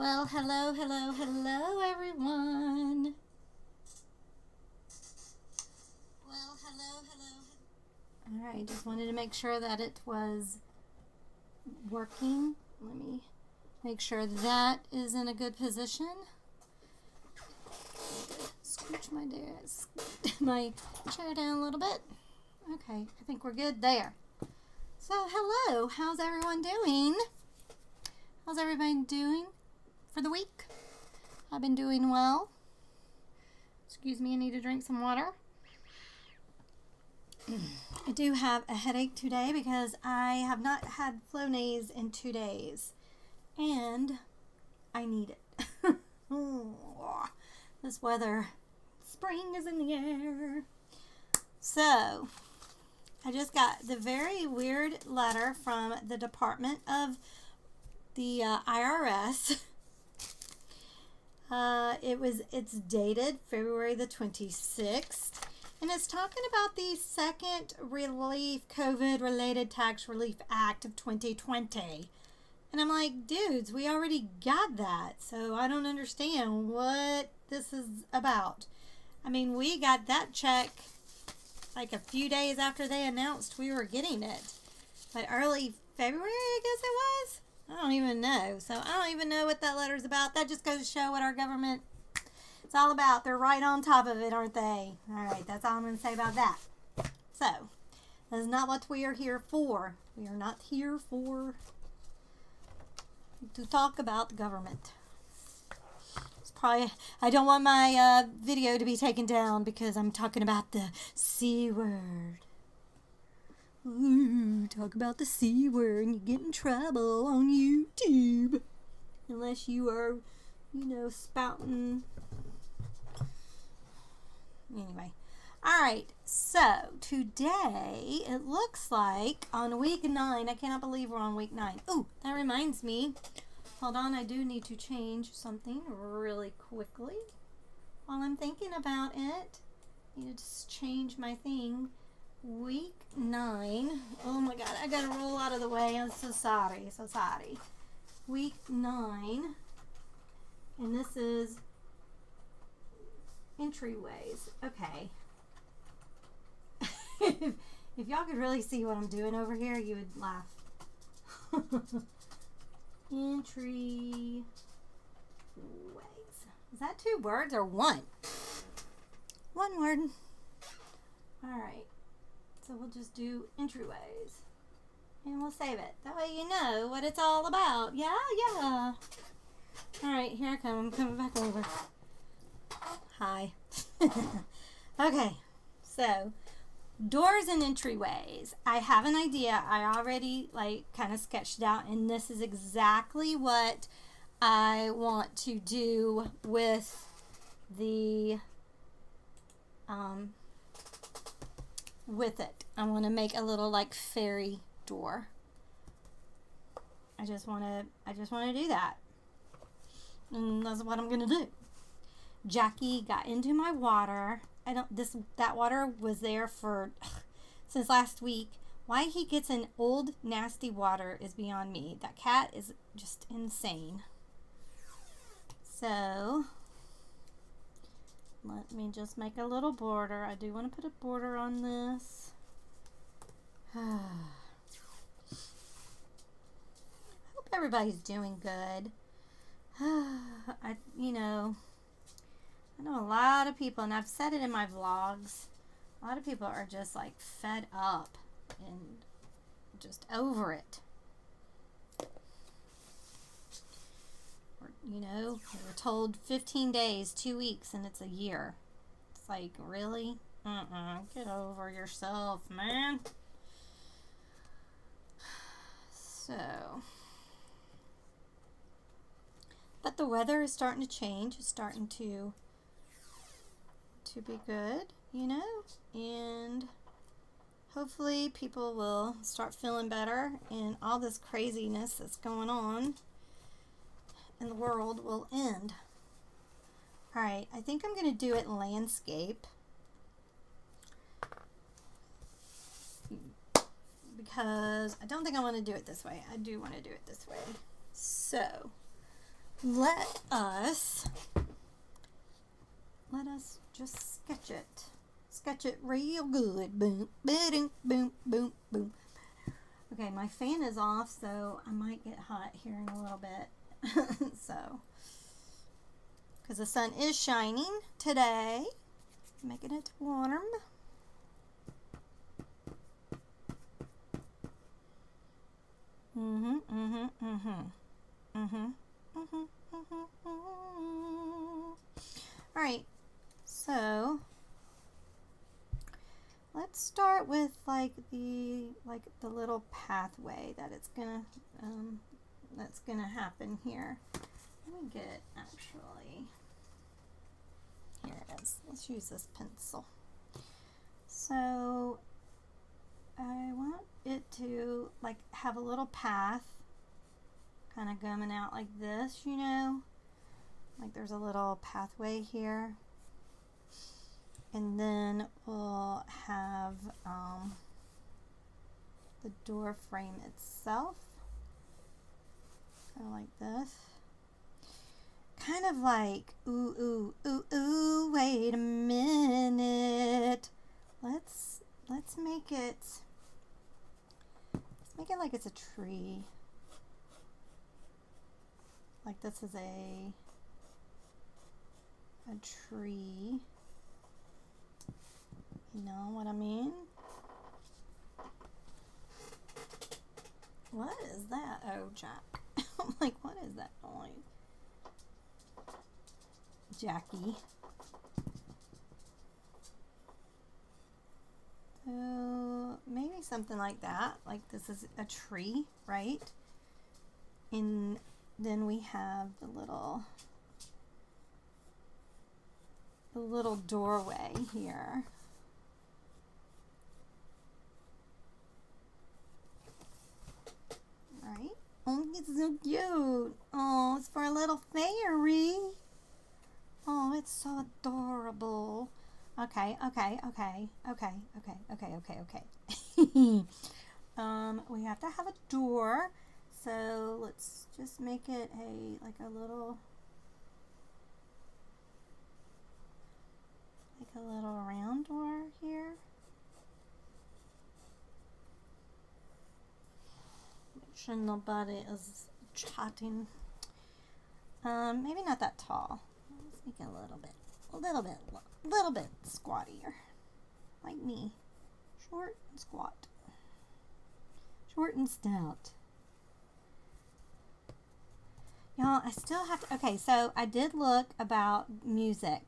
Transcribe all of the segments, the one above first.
Well, hello, hello, hello, everyone. Well, hello, hello. All right, just wanted to make sure that it was working. Let me make sure that is in a good position. Scooch my chair down a little bit. Okay, I think we're good there. So, hello, how's everyone doing? How's everybody doing for the week? I've been doing well. Excuse me, I need to drink some water. I do have a headache today because I have not had Flonase in 2 days. And I need it. This weather, spring is in the air. So, I just got the very weird letter from the Department of the IRS. It's dated February the 26th, and it's talking about the second relief, COVID-related tax relief act of 2020. And I'm like, dudes, we already got that, so I don't understand what this is about. I mean, we got that check like a few days after they announced we were getting it. But early February, I guess it was? I don't even know. So I don't even know what that letter's about. That just goes to show what our government is all about. They're right on top of it, aren't they? All right, that's all I'm going to say about that. So, that is not what we are here for. We are not here to talk about the government. It's probably, I don't want my video to be taken down because I'm talking about the C word. Ooh, talk about the C word and you get in trouble on YouTube. Unless you are, spouting. Anyway. Alright, so today it looks like on week 9, I cannot believe we're on week 9. Ooh, that reminds me. Hold on, I do need to change something really quickly. While I'm thinking about it, I need to just change my thing. Week 9. Oh my god, I gotta roll out of the way. I'm so sorry. Week 9. And this is Entryways. Okay. If y'all could really see what I'm doing over here, you would laugh. Entryways. Is that 2 words or 1? 1 word. Alright. So we'll just do Entryways. And we'll save it. That way you know what it's all about. Yeah. Alright, here I come. I'm coming back over. Hi. Okay. So, doors and entryways. I have an idea. I already kind of sketched it out. And this is exactly what I want to do with the... with it. I want to make a little fairy door. I just want to do that. And that's what I'm going to do. Jackie got into my water. That water was there for since last week. Why he gets in old nasty water is beyond me. That cat is just insane. So, let me just make a little border. I do want to put a border on this. I hope everybody's doing good. I know a lot of people, and I've said it in my vlogs, a lot of people are just fed up and just over it. We were told 15 days, 2 weeks, and it's a year. It's like, really? Get over yourself, man. So, but the weather is starting to change. It's starting to be good, and hopefully people will start feeling better and all this craziness that's going on in the world will end. Alright, I think I'm going to do it landscape because I don't think I want to do it this way. I do want to do it this way. So, let us just sketch it real good. Boom, boom, boom, boom, boom. Okay, my fan is off, so I might get hot here in a little bit. So, because the sun is shining today, making it warm. All right, so let's start with like the little pathway that that's gonna happen here. Let me get it actually. Here it is. Let's use this pencil. So I want it to like have a little path kind of coming out like this, you know, like there's a little pathway here, and then we'll have the door frame itself kind of like this, kind of like ooh, wait a minute, let's make it like it's a tree. Like this is a tree. You know what I mean? What is that? Oh, Jack. I'm like, what is that noise? Jackie. So maybe something like that. Like this is a tree, right? And then we have the little doorway here. Right? Oh, it's so cute. Oh, it's for a little fairy. Oh, it's so adorable. Okay. We have to have a door, so let's just make it a little round door here. Make sure nobody is chatting. Maybe not that tall. Let's make it a little bit squattier, like me. Short and squat. Short and stout. Y'all, I still have to, okay, so I did look about music.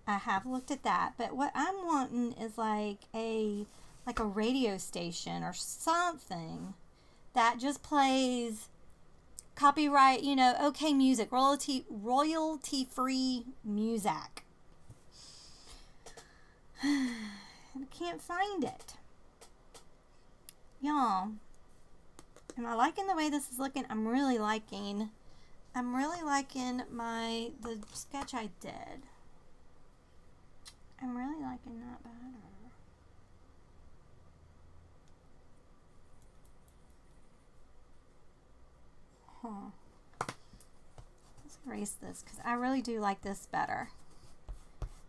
I have looked at that, but what I'm wanting is like a radio station or something that just plays copyright, you know, okay music, royalty free music. I can't find it. Y'all, am I liking the way this is looking? I'm really liking the sketch I did. I'm really liking that better. Let's erase this because I really do like this better.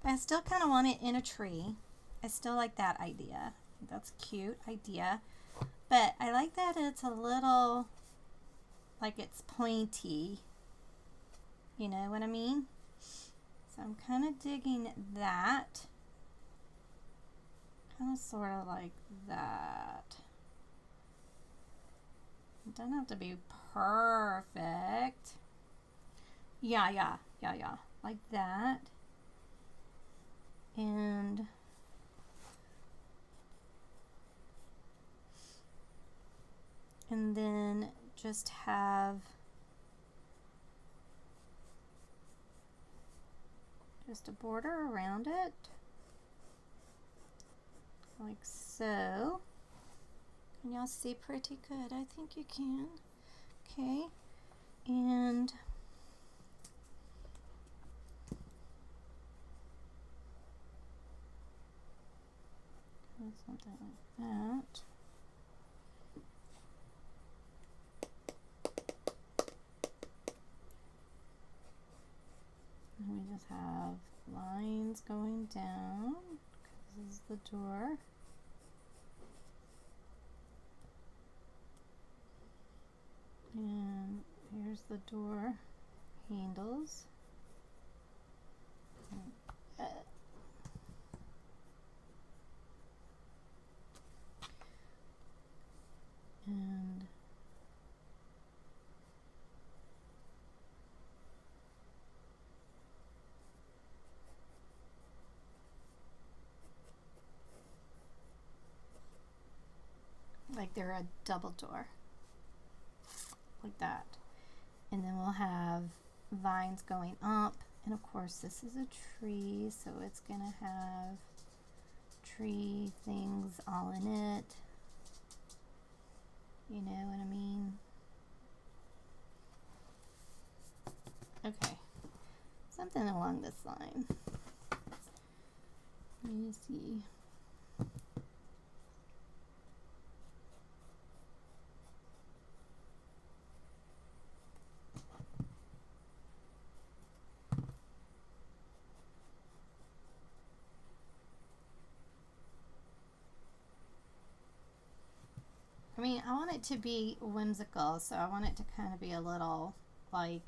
But I still kind of want it in a tree. I still like that idea. That's a cute idea. But I like that it's a little, like it's pointy. You know what I mean? So I'm kind of digging that. Kind of sort of like that. It doesn't have to be perfect. Yeah. Like that. And then just have just a border around it, like so. Can y'all see pretty good? I think you can. Okay, and something like that. going down. This is the door. And here's the door handles. And like they're a double door, like that. And then we'll have vines going up, and of course this is a tree, so it's gonna have tree things all in it. You know what I mean? Okay, something along this line. Let me see. I mean, I want it to be whimsical, so I want it to kind of be a little like,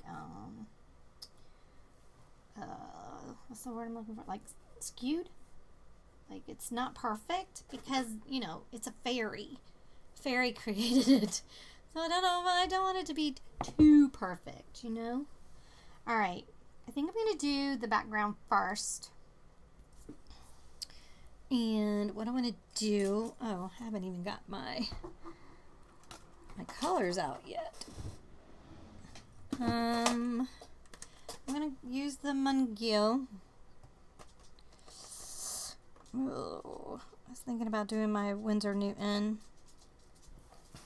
what's the word I'm looking for? Like skewed. Like it's not perfect because, you know, it's a fairy. Fairy created it. So I don't want it to be too perfect, you know? All right. I think I'm going to do the background first. And what I'm going to do, oh, I haven't even got my colors out yet. I'm going to use the Mungil. Oh, I was thinking about doing my Winsor Newton.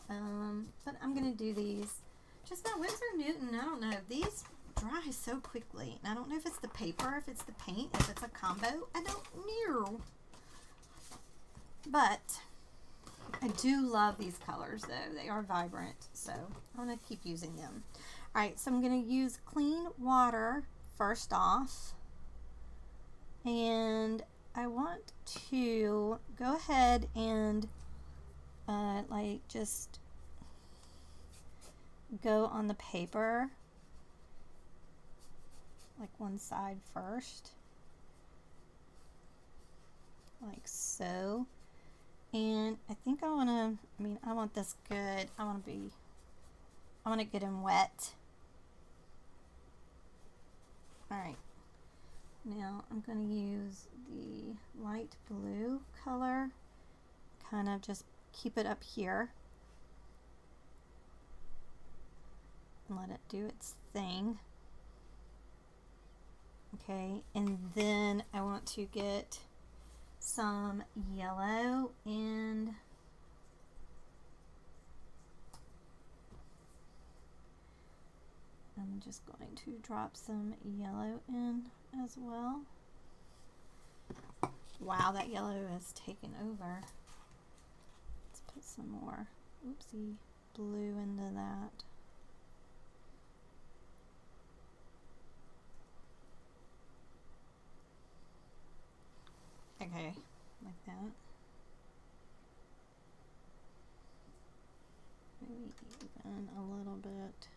But I'm going to do these. Just that Winsor Newton, I don't know. These dry so quickly. And I don't know if it's the paper, if it's the paint, if it's a combo. I don't know. But I do love these colors though. They are vibrant. So I'm going to keep using them. Alright, so I'm going to use clean water first off. And I want to go ahead and like just go on the paper like one side first, like so. And I think I want this good. I want it good and wet. Alright, now I'm going to use the light blue color, kind of just keep it up here and let it do its thing. Okay, and then I want to get some yellow, and I'm just going to drop some yellow in as well. Wow, that yellow has taken over. Let's put some more, oopsie, blue into that. Okay, like that. Maybe even a little bit.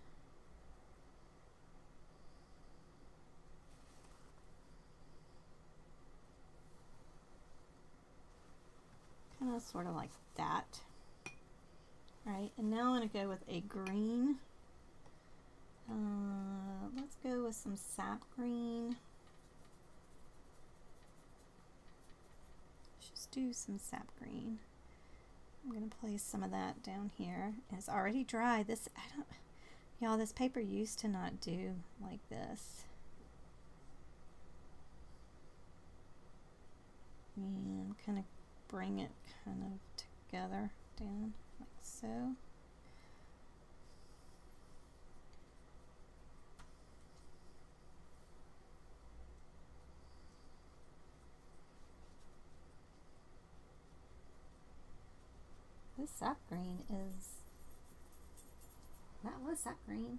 Kind of sort of like that. Alright, and now I'm going to go with a green. Let's go with some sap green. Just do some sap green. I'm going to place some of that down here. It's already dry. Y'all, this paper used to not do like this. And kind of bring it kind of together down like so. This sap green is, that was sap green.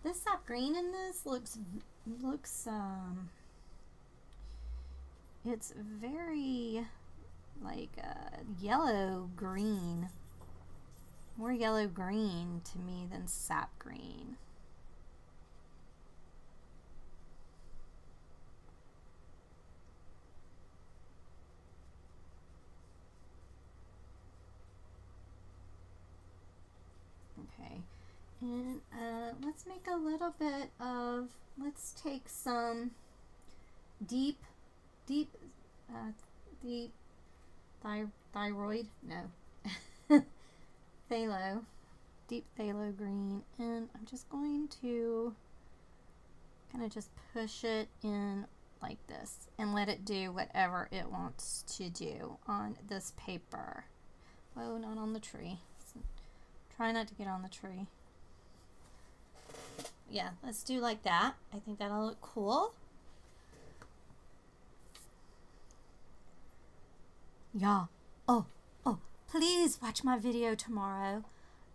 This sap green in this looks It's very like yellow green, more yellow green to me than sap green. Okay, and let's make a little bit of, let's take some deep thyroid, no, phthalo, deep phthalo green, and I'm just going to kind of just push it in like this and let it do whatever it wants to do on this paper. Oh, not on the tree. Try not to get on the tree. Yeah, let's do like that. I think that'll look cool. Yeah. Oh, please watch my video tomorrow.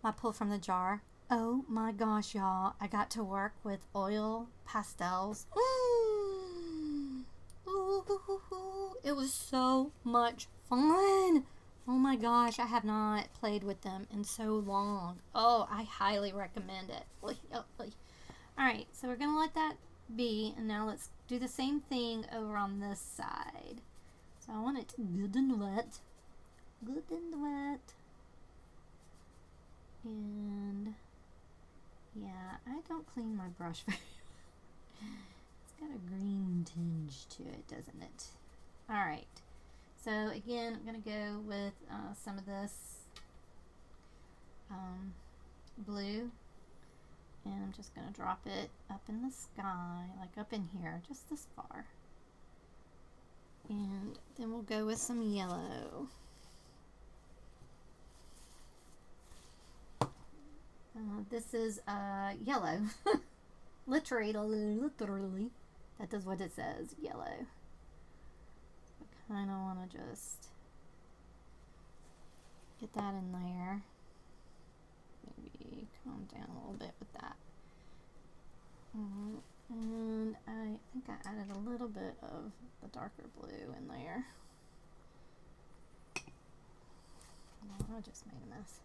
My pull from the jar. Oh my gosh, y'all. I got to work with oil pastels. It was so much fun. Oh my gosh, I have not played with them in so long. Oh, I highly recommend it. Alright, so we're going to let that be, and now let's do the same thing over on this side. So I want it good and wet. Good and wet. And yeah, I don't clean my brush very well. It's got a green tinge to it, doesn't it? Alright. So again, I'm going to go with some of this blue, and I'm just going to drop it up in the sky, like up in here, just this far. And then we'll go with some yellow. This is yellow. literally. That is what it says, yellow. I kind of want to just get that in there. Maybe calm down a little bit with that. And I think I added a little bit of the darker blue in there. Oh, I just made a mess.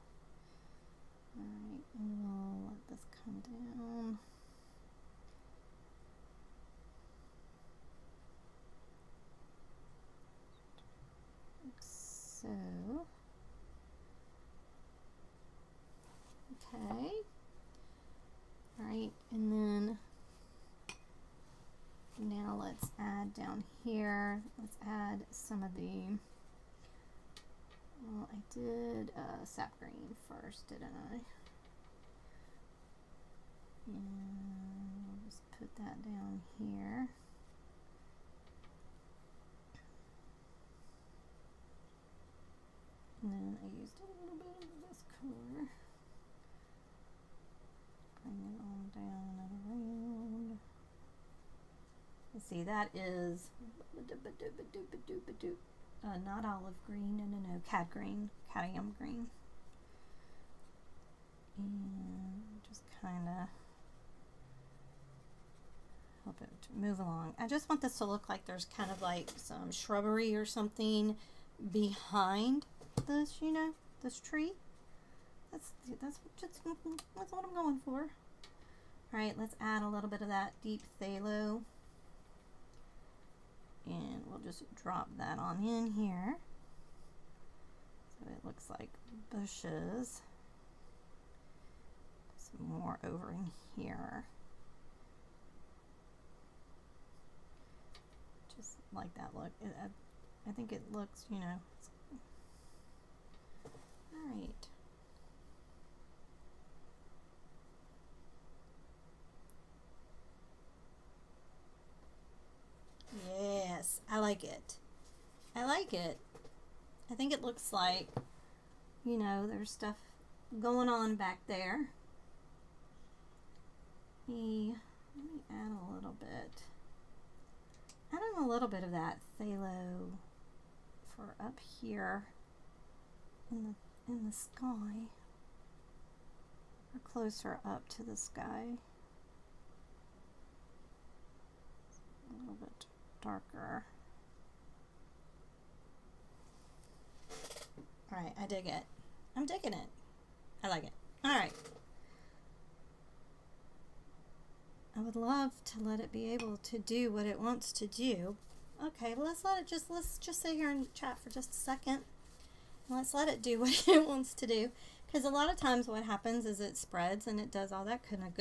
Alright, and we'll let this come down. Like so. Okay. Alright, and then now let's add down here, let's add some of the, well, I did sap green first, didn't I? And we'll just put that down here. And then I used a little bit of this color. Bring it on down and around. Let's see, that is not olive green, no, cadmium green. And just kind of help it to move along. I just want this to look like there's kind of like some shrubbery or something behind this, you know, this tree. That's what I'm going for. All right, let's add a little bit of that deep phthalo. And we'll just drop that on in here. So it looks like bushes. Some more over in here. Just like that look. I think it looks, you know. All right. Yes, I like it. I like it. I think it looks like, you know, there's stuff going on back there. Let me add a little bit. Add in a little bit of that phthalo for up here in the sky, or closer up to the sky. A little bit darker. All right, I dig it. I'm digging it. I like it. All right. I would love to let it be able to do what it wants to do. Okay, well, let's just sit here and chat for just a second. Let's let it do what it wants to do. Because a lot of times what happens is it spreads and it does all that kind of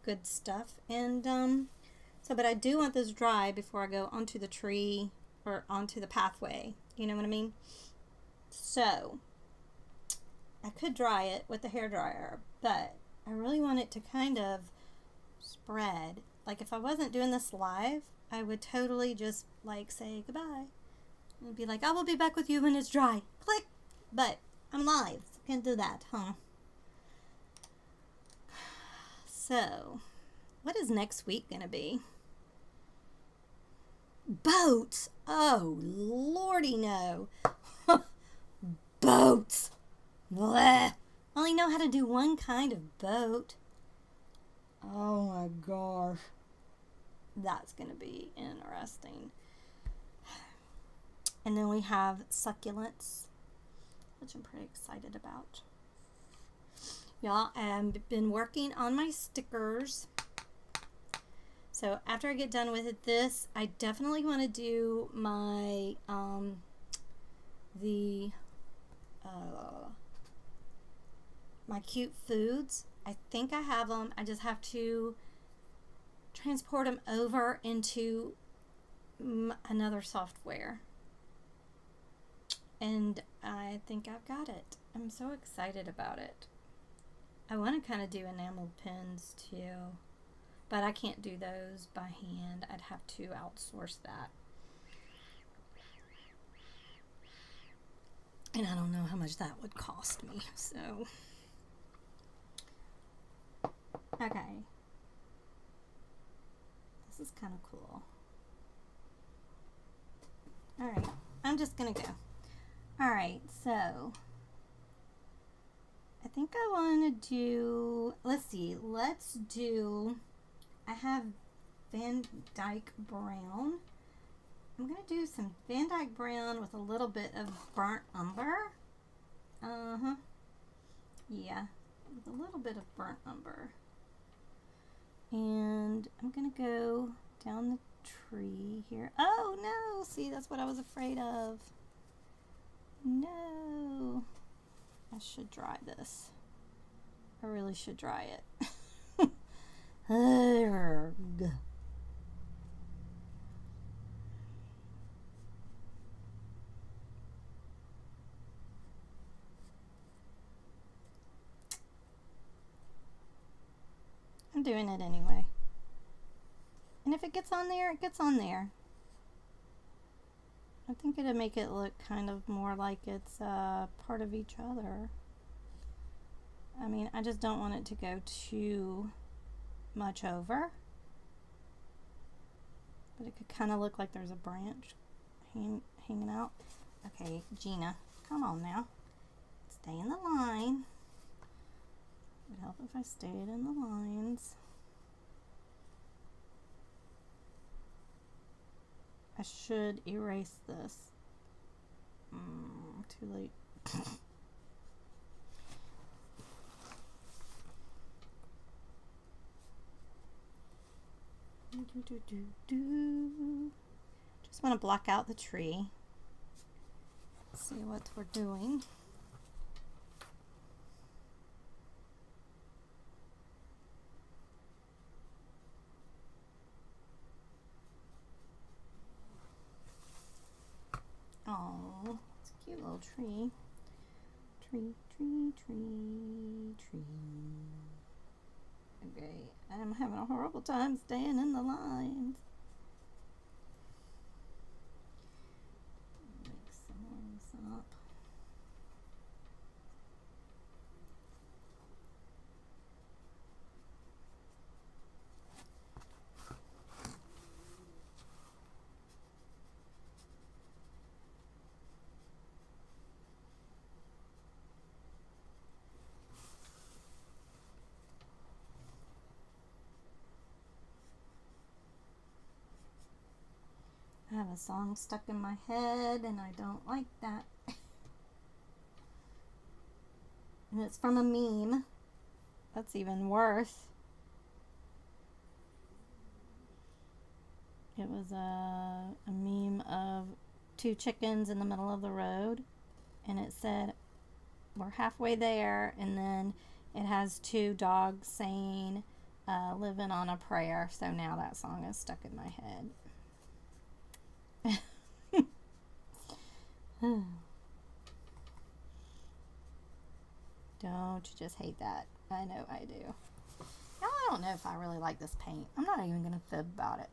good stuff. And but I do want this dry before I go onto the tree or onto the pathway. You know what I mean? So I could dry it with the hairdryer, but I really want it to kind of spread. Like if I wasn't doing this live, I would totally just like say goodbye and be like, I will be back with you when it's dry. Click. But I'm live, so can't do that, huh? So what is next week gonna be? Boats. Oh lordy, no. Boats. Bleh. I only know how to do one kind of boat. Oh my gosh. That's going to be interesting. And then we have succulents, which I'm pretty excited about. Y'all, I've been working on my stickers. So after I get done with this, I definitely want to do my, my cute foods. I think I have them. I just have to transport them over into another software. And I think I've got it. I'm so excited about it. I want to kind of do enamel pins too, but I can't do those by hand. I'd have to outsource that. And I don't know how much that would cost me, so... Okay. This is kind of cool. Alright, I'm just gonna go. Alright, so I think I want to do, let's do, I have Van Dyke Brown. I'm gonna do some Van Dyke Brown with a little bit of burnt umber. Yeah, with a little bit of burnt umber. And I'm gonna go down the tree here. Oh no, see, that's what I was afraid of. No, I should dry this. I really should dry it. Urgh. I'm doing it anyway. And if it gets on there, it gets on there. I think it'll make it look kind of more like it's part of each other. I mean, I just don't want it to go too much over. But it could kind of look like there's a branch hanging out. Okay, Gina, come on now. Stay in the line. It would help if I stayed in the lines. I should erase this. Too late. Just want to block out the tree. See what we're doing. Oh, it's a cute little tree. Tree. Okay, I'm having a horrible time staying in the lines. Make some of this up. I have a song stuck in my head and I don't like that. And it's from a meme. That's even worse. It was a meme of two chickens in the middle of the road, and it said, "We're halfway there," and then it has two dogs saying, "Living on a prayer." So now that song is stuck in my head. Don't you just hate that? I know I do. Now I don't know if I really like this paint. I'm not even going to fib about it.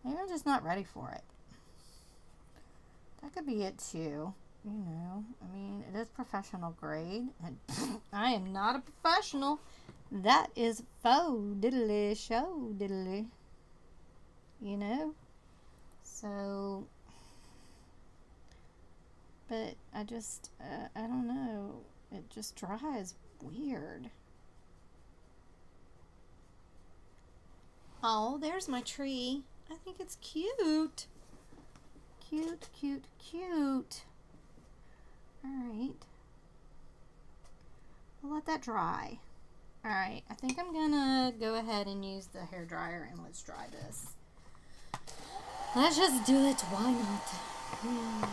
Maybe I'm just not ready for it. That could be it too. You know, I mean, it is professional grade, and I am not a professional. That is faux diddly show diddly. You know? So, but I just, I don't know. It just dries weird. Oh, there's my tree. I think it's cute. Cute, cute, cute. Alright. We'll let that dry. Alright, I think I'm gonna go ahead and use the hairdryer and let's dry this. Let's just do it. Why not?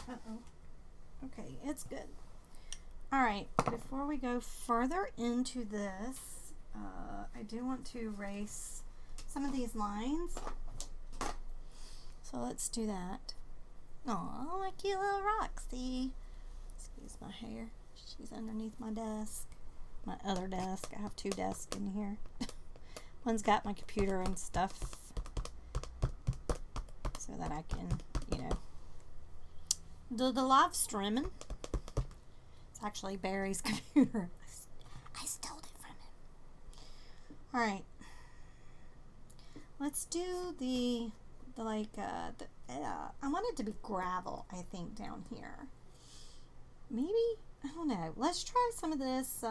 Uh-oh. Okay, it's good. Alright, before we go further into this, I do want to erase some of these lines. So let's do that. Aw, my cute little Roxy. Excuse my hair. She's underneath my desk. My other desk. I have two desks in here. One's got my computer and stuff so that I can, you know, do the live streaming. It's actually Barry's computer. I stole it from him. Alright. Let's do I want it to be gravel, I think, down here. Maybe, I don't know. Let's try some of this,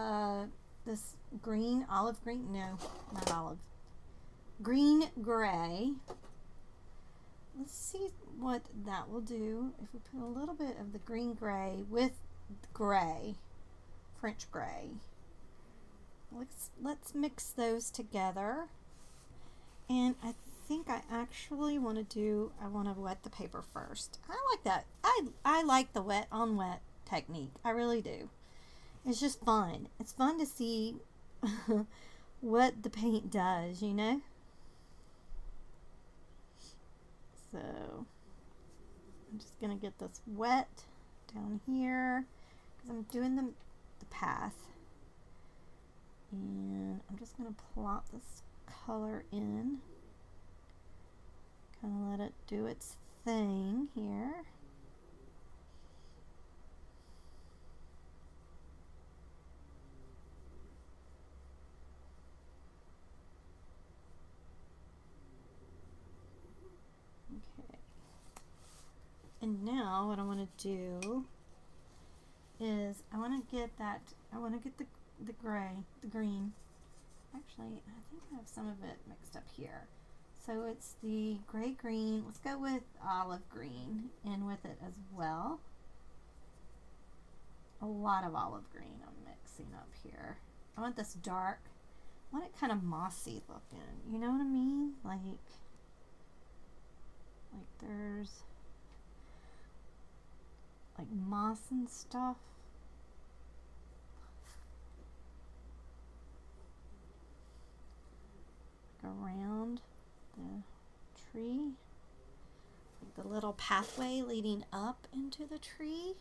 this green, olive green. No, not olive. Green gray. Let's see what that will do if we put a little bit of the green gray with gray, French gray. Let's mix those together. And I think I actually want to wet the paper first. I like that. I like the wet on wet technique. I really do. It's just fun. It's fun to see what the paint does, you know? So I'm just going to get this wet down here because I'm doing the path. And I'm just going to plop this color in. Kind of let it do its thing here. Okay. And now what I want to do is I want to get the gray, the green. Actually, I think I have some of it mixed up here. So it's the gray green. Let's go with olive green in with it as well. A lot of olive green I'm mixing up here. I want this dark want it kind of mossy looking. You know what I mean? Like there's like moss and stuff. Around the tree. Like the little pathway leading up into the tree.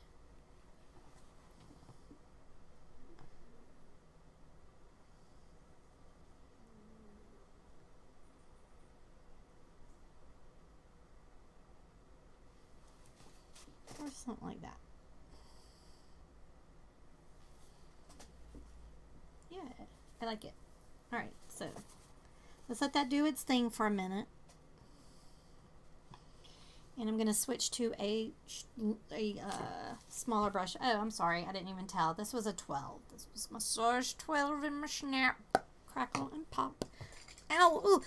Or something like that. Yeah, I like it. Alright, so let's let that do its thing for a minute. And I'm going to switch to a smaller brush. Oh, I'm sorry. I didn't even tell. This was a 12. This was my size 12 in my snap. Crackle and pop. Ow! Ooh.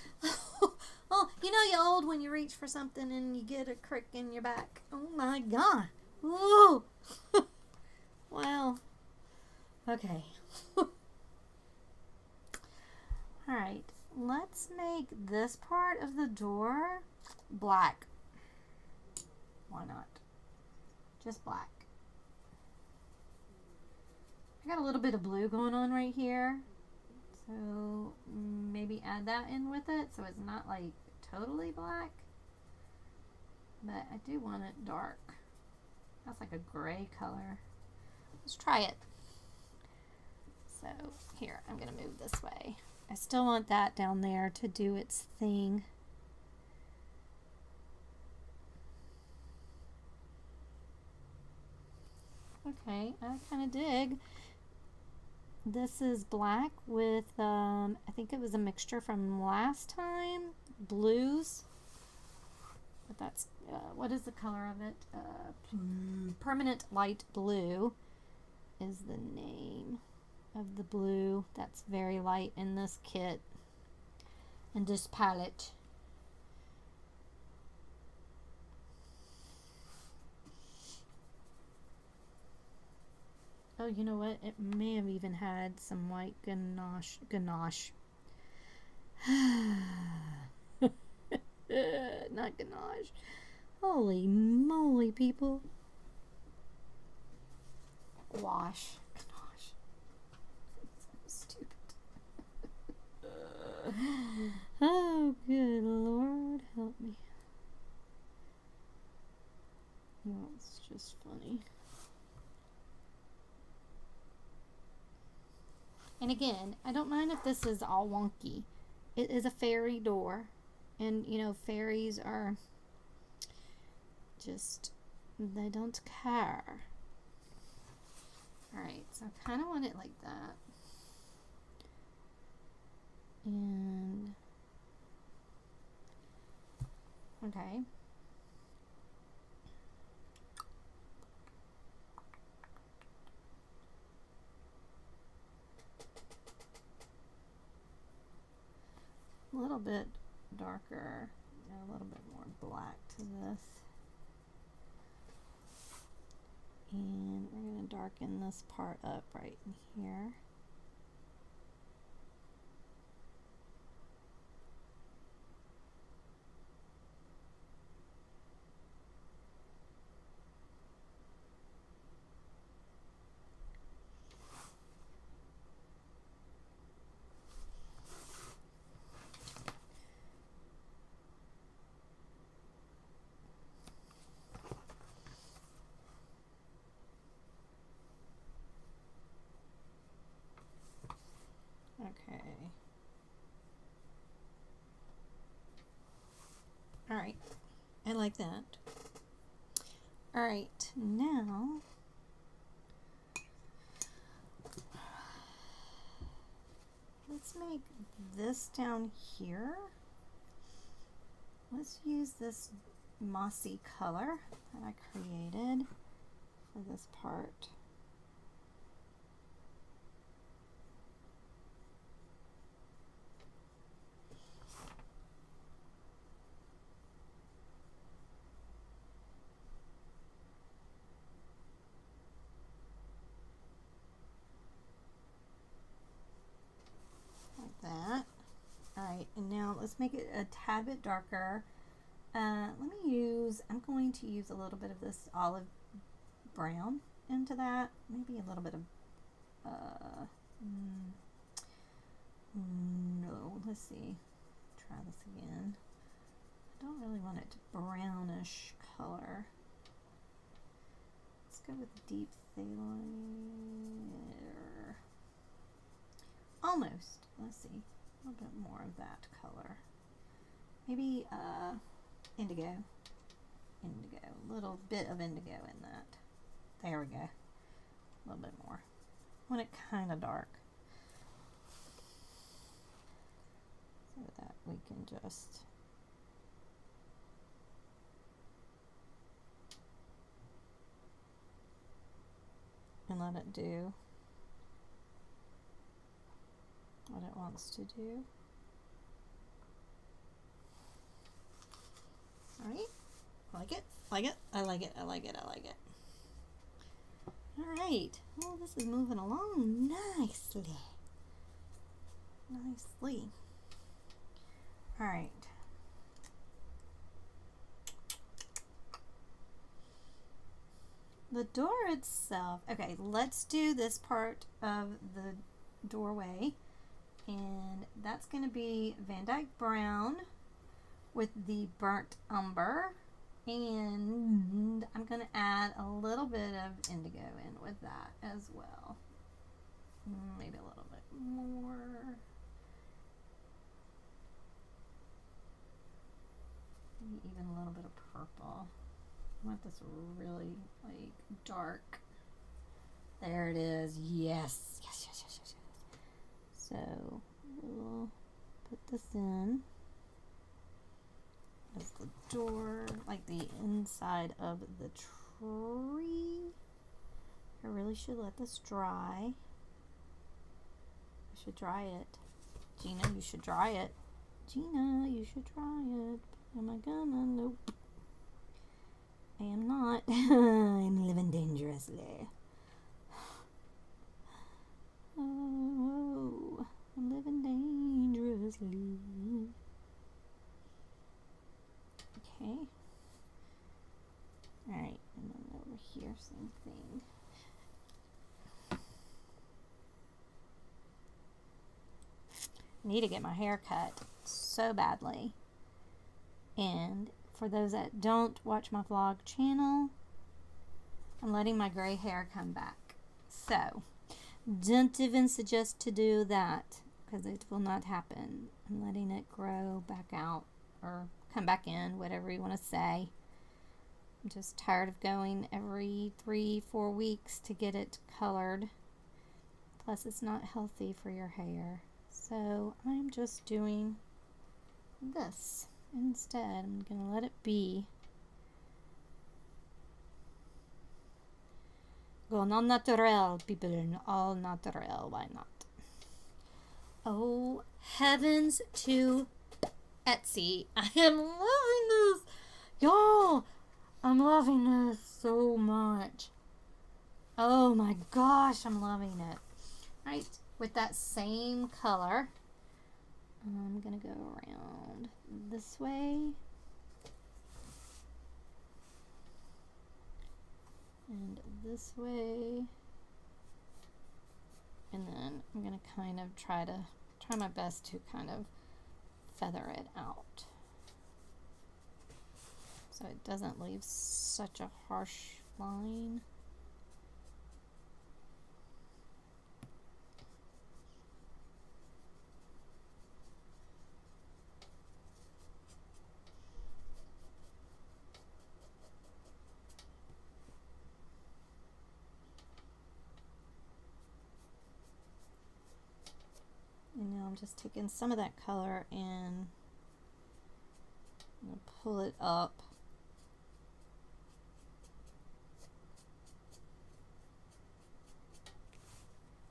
Oh, you know you're old when you reach for something and you get a crick in your back. Oh my God. Ooh. Wow. Okay. Alright. Let's make this part of the door black. Why not? Just black. I got a little bit of blue going on right here. So maybe add that in with it so it's not like totally black. But I do want it dark. That's like a gray color. Let's try it. So here, I'm going to move this way. I still want that down there to do its thing. Okay, I kind of dig. This is black with, I think it was a mixture from last time, blues. But that's, what is the color of it? Permanent Light Blue is the name of the blue. That's very light in this kit and this palette. Oh, you know what? It may have even had some white ganache. Not ganache. Holy moly, people. Gouache. Ganache. So stupid. Oh, good Lord. Help me. Oh, it's just funny. And again, I don't mind if this is all wonky. It is a fairy door. And, you know, fairies are just, they don't care. Alright, so I kind of want it like that. And, okay. A little bit darker, a little bit more black to this. And we're going to darken this part up right in here. Okay. Alright. I like that. Alright, now let's make this down here. Let's use this mossy color that I created for this part. Like that. Now let's make it a tad bit darker. I'm going to use a little bit of this olive brown into that. Maybe a little bit of, no, let's see. Try this again. I don't really want it to brownish color. Let's go with deep phthalo. Almost. Let's see. A little bit more of that color. Maybe indigo. Indigo. A little bit of indigo in that. There we go. A little bit more. I want it kind of dark. So that we can just and let it do what it wants to do. Alright, like it, like it, I like it, I like it, I like it. Alright, well this is moving along nicely. Nicely. Alright. The door itself, okay, let's do this part of the doorway, and that's going to be Van Dyke Brown with the burnt umber, and I'm going to add a little bit of indigo in with that as well. Maybe a little bit more. Maybe even a little bit of purple. I want this really like dark. There it is. Yes. Yes, yes, yes, yes, yes. So we'll put this in as the door, like the inside of the tree. I really should let this dry. I should dry it. Gina, you should dry it. Gina, you should dry it. Am I gonna? Nope. I am not. I'm living dangerously. Oh, I'm living dangerously. Okay. Alright, and then over here, same thing. I need to get my hair cut so badly. And for those that don't watch my vlog channel, I'm letting my gray hair come back. So, don't even suggest to do that because it will not happen. I'm letting it grow back out or come back in, whatever you want to say. I'm just tired of going every 3-4 weeks to get it colored. Plus, it's not healthy for your hair. So, I'm just doing this. Instead, I'm going to let it be. Go non natural, people. All natural. Why not? Oh, heavens to Etsy. I am loving this. Y'all, I'm loving this so much. Oh my gosh, I'm loving it. Right, with that same color, I'm going to go around this way. And this way. And then I'm going to kind of try my best to kind of feather it out, so it doesn't leave such a harsh line. And now I'm just taking some of that color and I'm going to pull it up.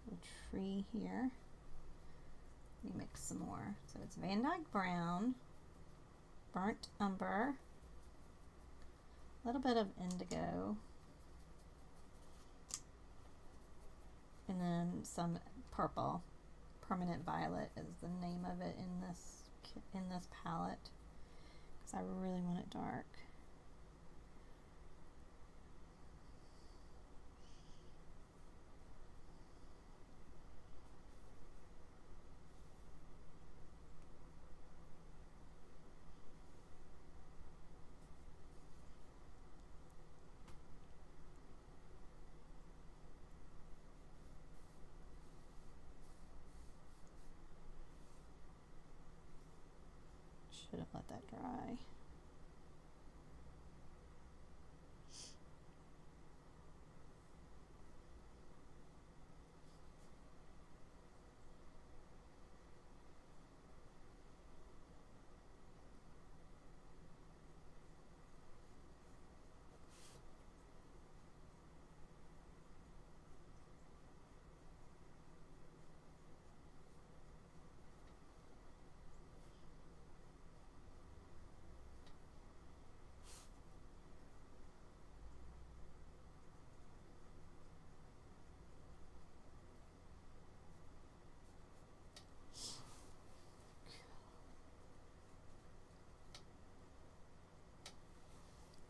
The tree here. Let me mix some more. So it's Van Dyke Brown, burnt umber, a little bit of indigo, and then some purple. Permanent Violet is the name of it in this in this palette because I really want it dark. Should have let that dry.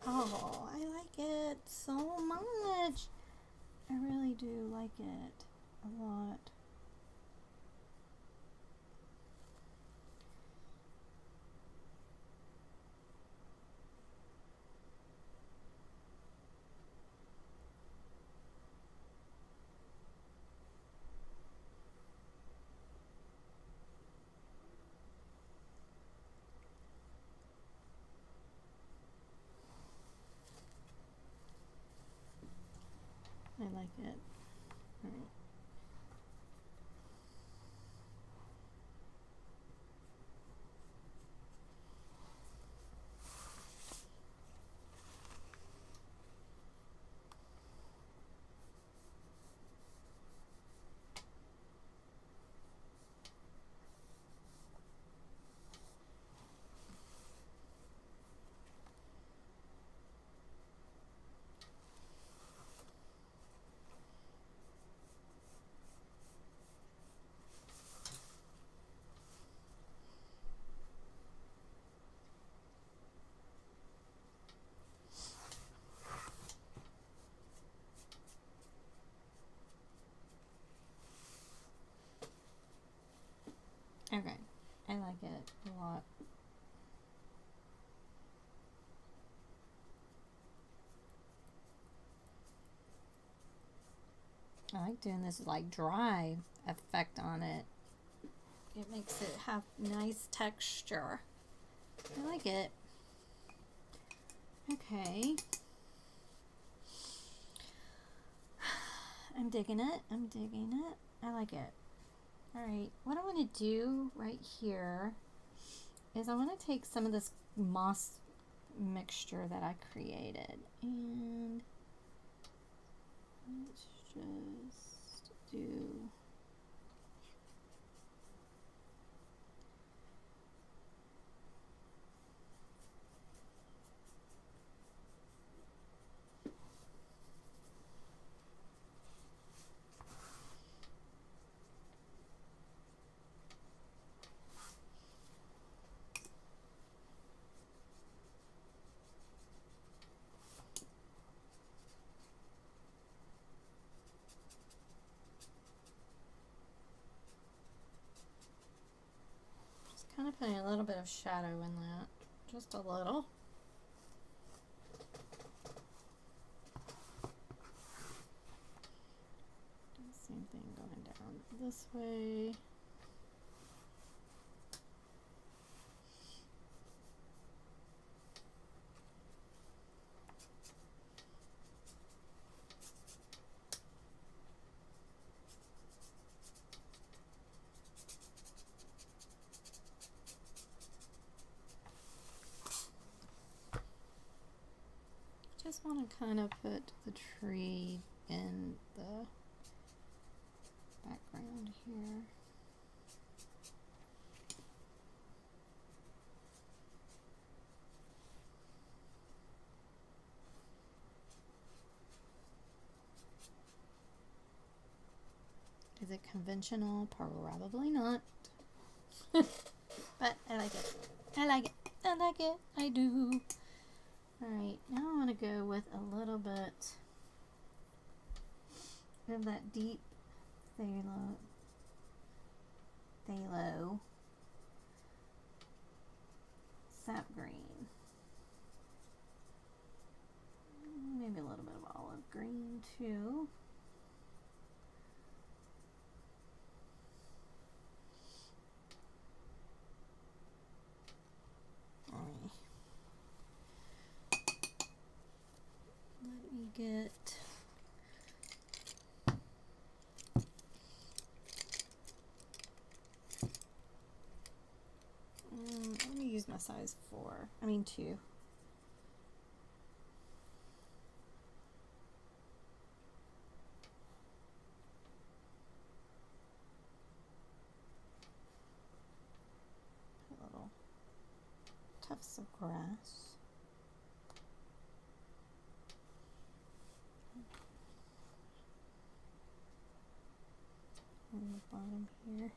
Oh, I like it so much. I really do like it a lot. I like it. All right. Okay, I like it a lot. I like doing this like dry effect on it. It makes it have nice texture. I like it. Okay. I'm digging it. I'm digging it. I like it. All right, what I want to do right here is I want to take some of this moss mixture that I created and let's just do kind of putting a little bit of shadow in that, just a little. Same thing going down this way. Just want to kind of put the tree in the background here. Is it conventional? Probably not. But but I like it. I like it. I like it. I do. Alright, now I want to go with a little bit of that deep phthalo sap green. Maybe a little bit of olive green too. Let me get let me use my size 2. A little tufts of grass. On the bottom here.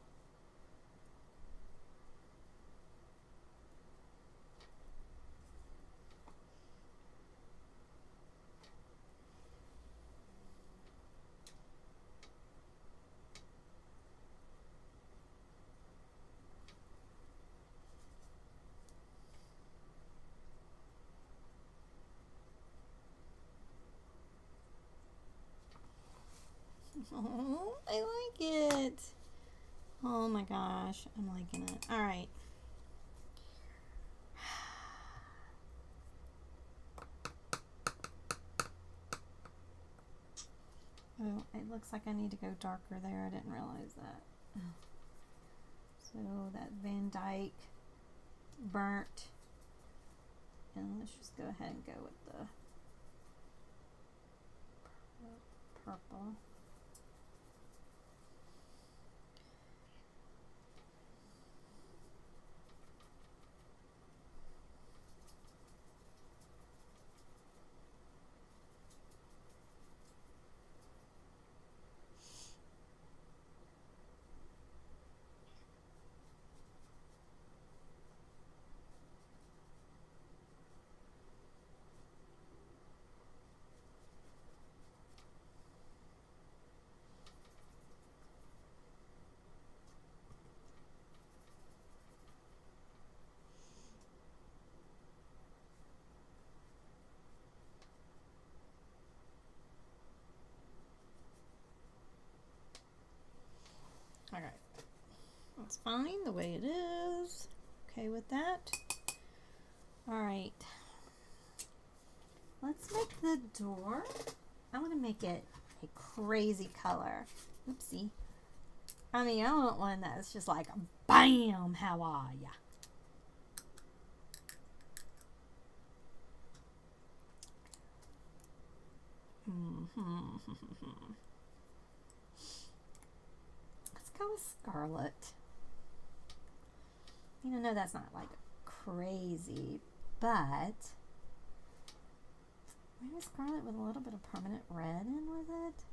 Oh, I like it. Oh my gosh, I'm liking it. All right. Oh, it looks like I need to go darker there. I didn't realize that. So that Van Dyke burnt. And let's just go ahead and go with the purple. All right, that's fine the way it is. Okay with that. All right, let's make the door. I want to make it a crazy color. Oopsie. I mean, I want one that's just like, bam, how are ya? Let's go with scarlet. You know, that's not like crazy, but maybe scarlet with a little bit of permanent red in with it.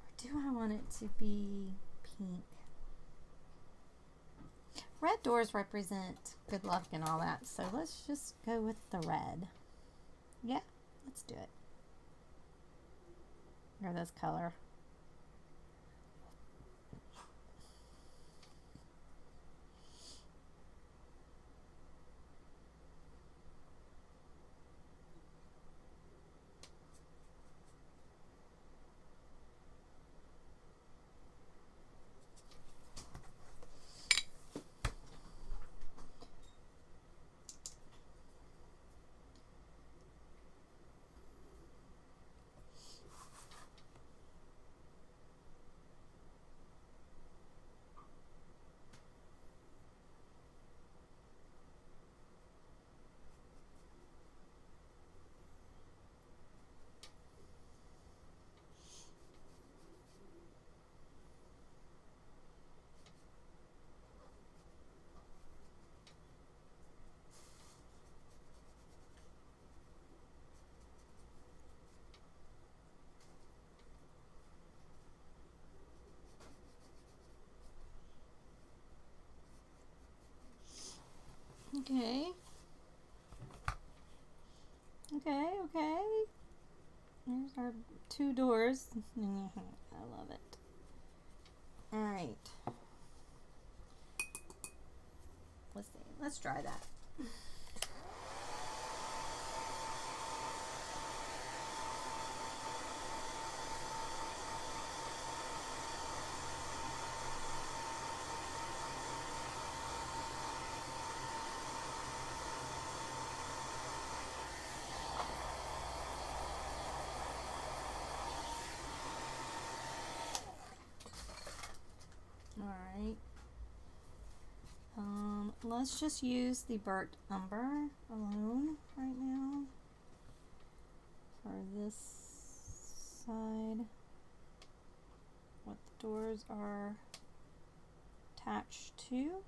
Or do I want it to be pink? Red doors represent good luck and all that, so let's just go with the red. Yeah, let's do it. Or this color. Okay. Okay. There's our 2 doors. I love it. Alright. Let's see. Let's try that. Alright. Let's just use the burnt umber alone right now for this side. What the doors are attached to.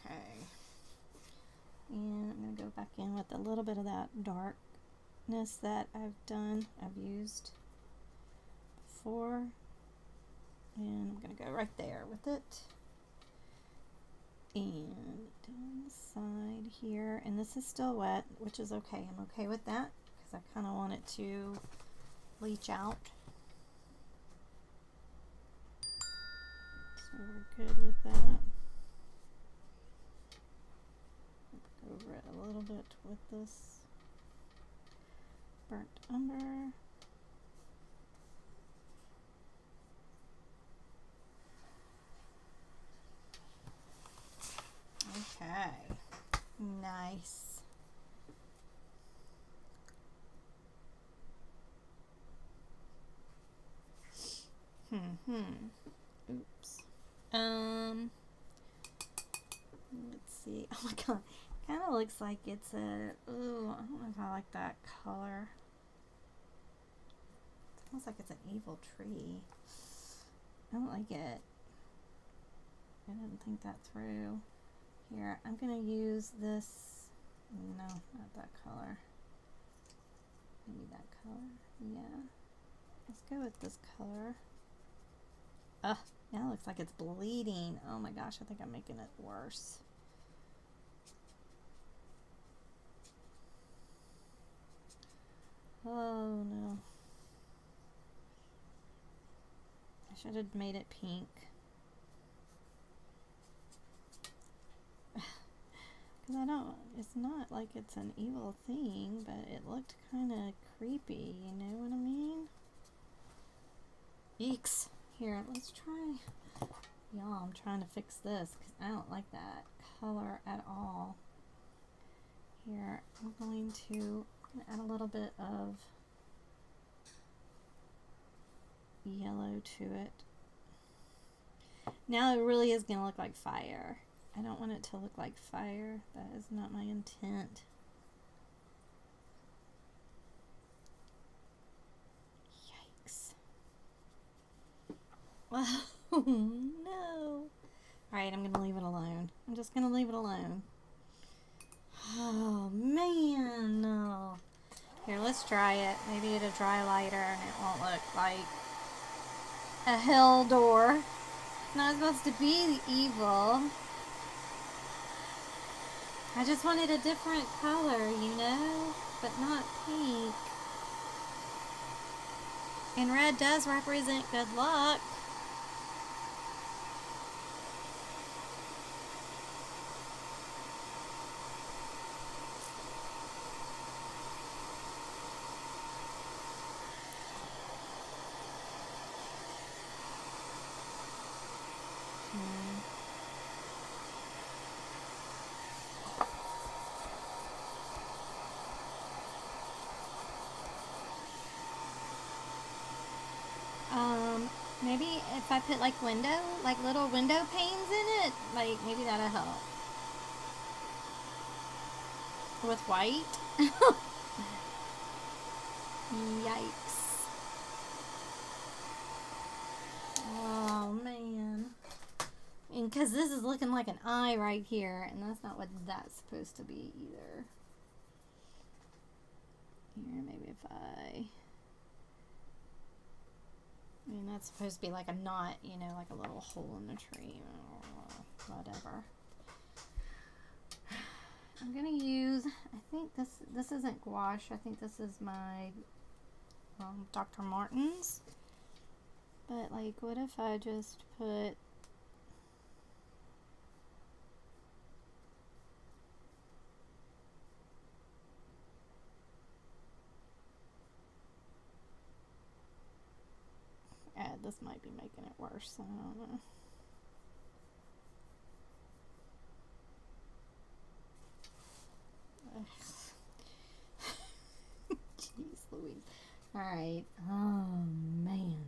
Okay, and I'm going to go back in with a little bit of that darkness that I've used before, and I'm going to go right there with it, and down the side here, and this is still wet, which is okay. I'm okay with that because I kind of want it to leach out, so we're good with that. Over it a little bit with this burnt umber. Okay, nice. Oops. Let's see. Oh my god. Kind of looks like it's a, ooh, I don't know if I like that color. It smells like it's an evil tree. I don't like it. I didn't think that through. Here, I'm going to use this, no, not that color. Maybe that color, yeah. Let's go with this color. Ugh, now it looks like it's bleeding. Oh my gosh, I think I'm making it worse. Oh no. I should have made it pink. Because I don't, it's not like it's an evil thing, but it looked kind of creepy, you know what I mean? Eeks. Here, let's try. Y'all, I'm trying to fix this because I don't like that color at all. Here, I'm going to add a little bit of yellow to it. Now it really is going to look like fire. I don't want it to look like fire. That is not my intent. Yikes. Oh no. Alright, I'm going to leave it alone. I'm just going to leave it alone. Oh man, no. Here, let's try it. Maybe it'll dry lighter and it won't look like a hell door. It's not supposed to be evil. I just wanted a different color, you know, but not pink. And red does represent good luck. Maybe if I put like little window panes in it, like maybe that'll help. With white. because this is looking like an eye right here, and that's not what that's supposed to be either. Here, maybe if I mean, that's supposed to be like a knot, you know, like a little hole in the tree, or whatever. I'm gonna use, I think this isn't gouache, I think this is my Dr. Martin's. But like, what if I just put this might be making it worse, I don't know. Jeez Louise. Alright, oh man.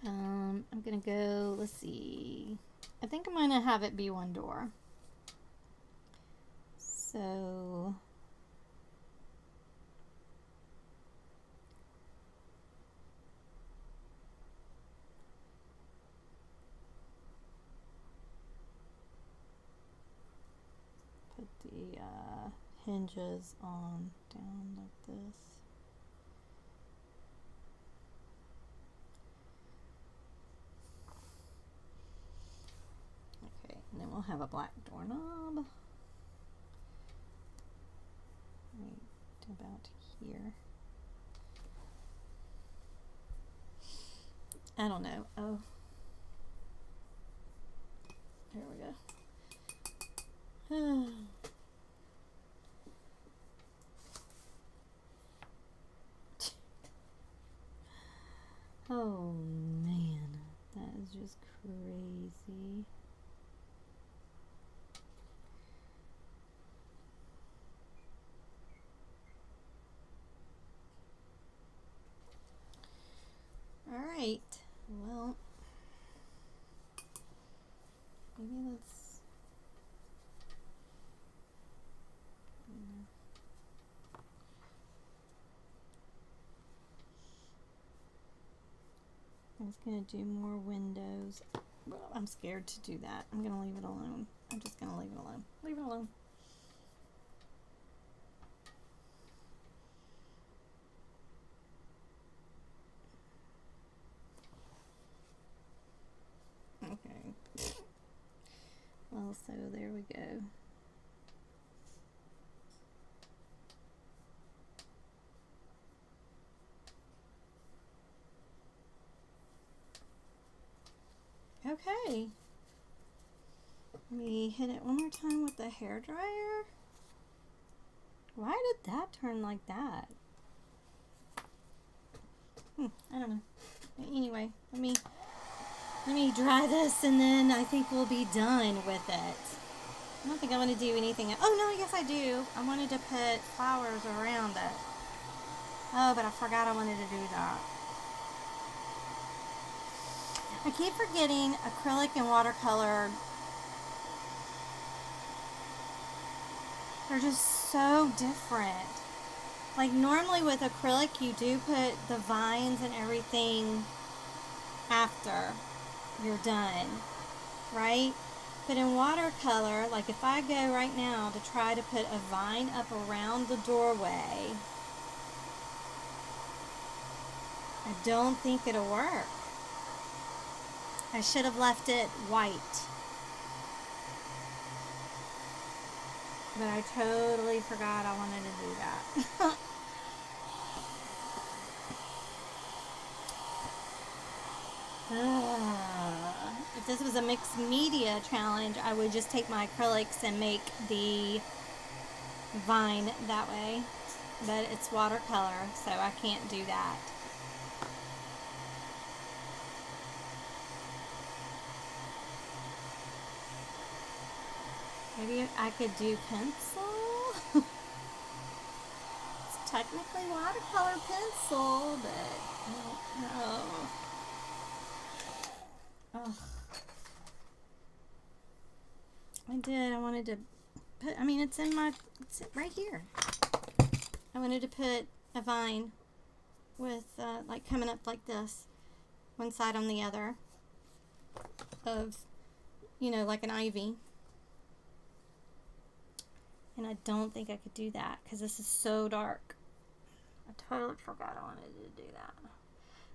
I'm gonna go, let's see. I think I'm gonna have it be one door. So put the hinges on down like this. Okay, and then we'll have a black doorknob right about here. I don't know. Oh, there we go. Oh man, that is just crazy. All right, well, maybe let's, I was gonna do more windows. Well, I'm scared to do that. I'm gonna leave it alone. I'm just gonna leave it alone. Leave it alone. Okay. Well, so there we go. Okay. Let me hit it one more time with the hairdryer. Why did that turn like that? I don't know. Anyway, let me dry this, and then I think we'll be done with it. I don't think I want to do anything. Oh no, yes I do. I wanted to put flowers around it. Oh, but I forgot I wanted to do that. I keep forgetting acrylic and watercolor. They're just so different. Like normally with acrylic, you do put the vines and everything after you're done, right? But in watercolor, like if I go right now to try to put a vine up around the doorway, I don't think it'll work. I should have left it white. But I totally forgot I wanted to do that. If this was a mixed media challenge, I would just take my acrylics and make the vine that way. But it's watercolor, so I can't do that. Maybe I could do pencil. It's technically watercolor pencil, but I don't know. Ugh. I did. I wanted to put, I mean, it's right here. I wanted to put a vine with, like coming up like this, one side on the other of you know, like an ivy. And I don't think I could do that because this is so dark. I totally forgot I wanted to do that.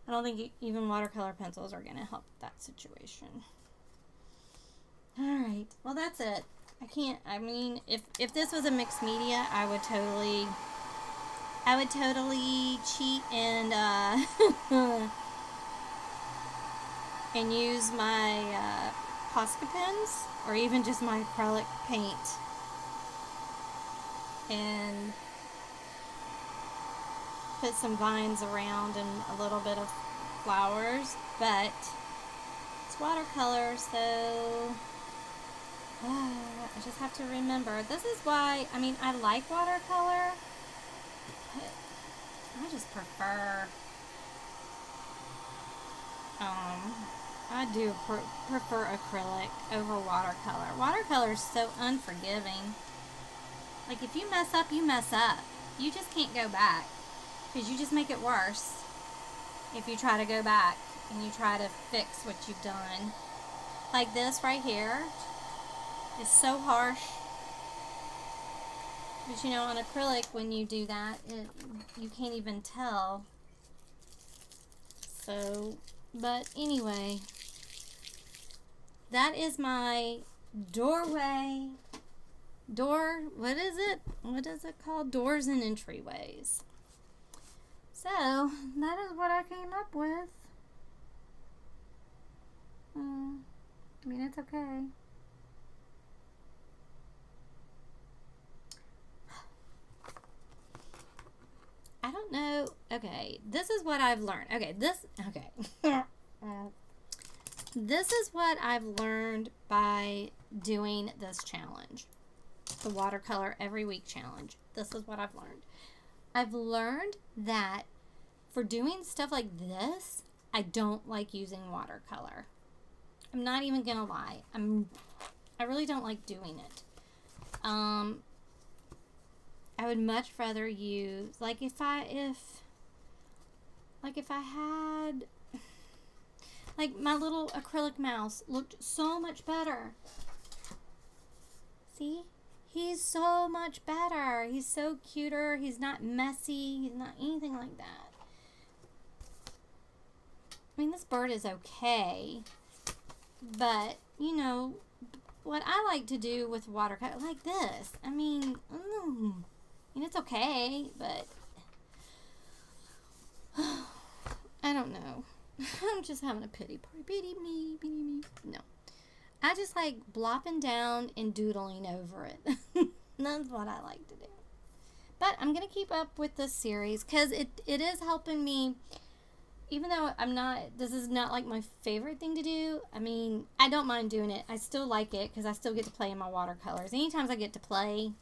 I don't think even watercolor pencils are going to help that situation. Alright, well that's it. I mean, if this was a mixed media, I would totally cheat and, and use my, Posca pens, or even just my acrylic paint. And put some vines around and a little bit of flowers, but it's watercolor, so I just have to remember. This is why, I mean, I like watercolor, but I just prefer, I do prefer acrylic over watercolor. Watercolor is so unforgiving. Like, if you mess up, you mess up. You just can't go back, because you just make it worse if you try to go back and you try to fix what you've done. Like this right here is so harsh. But you know, on acrylic, when you do that, you can't even tell. So, but anyway, that is my doorway. What is it? What is it called? Doors and entryways. So, that is what I came up with. I mean, it's okay. I don't know. Okay, this is what I've learned. Okay. This is what I've learned by doing this challenge. The watercolor every week challenge. This is what I've learned. I've learned that for doing stuff like this, I don't like using watercolor. I'm not even gonna lie. I really don't like doing it. I would much rather use, like if I had, like my little acrylic mouse looked so much better. See? He's so much better. He's so cuter. He's not messy. He's not anything like that. I mean, this bird is okay. But, you know, what I like to do with watercolor, like this. I mean, it's okay, but I don't know. I'm just having a pity party. Pity me, pity me. No. I just like blopping down and doodling over it. That's what I like to do. But I'm going to keep up with this series because it is helping me, even though this is not like my favorite thing to do. I mean, I don't mind doing it. I still like it because I still get to play in my watercolors. Anytime I get to play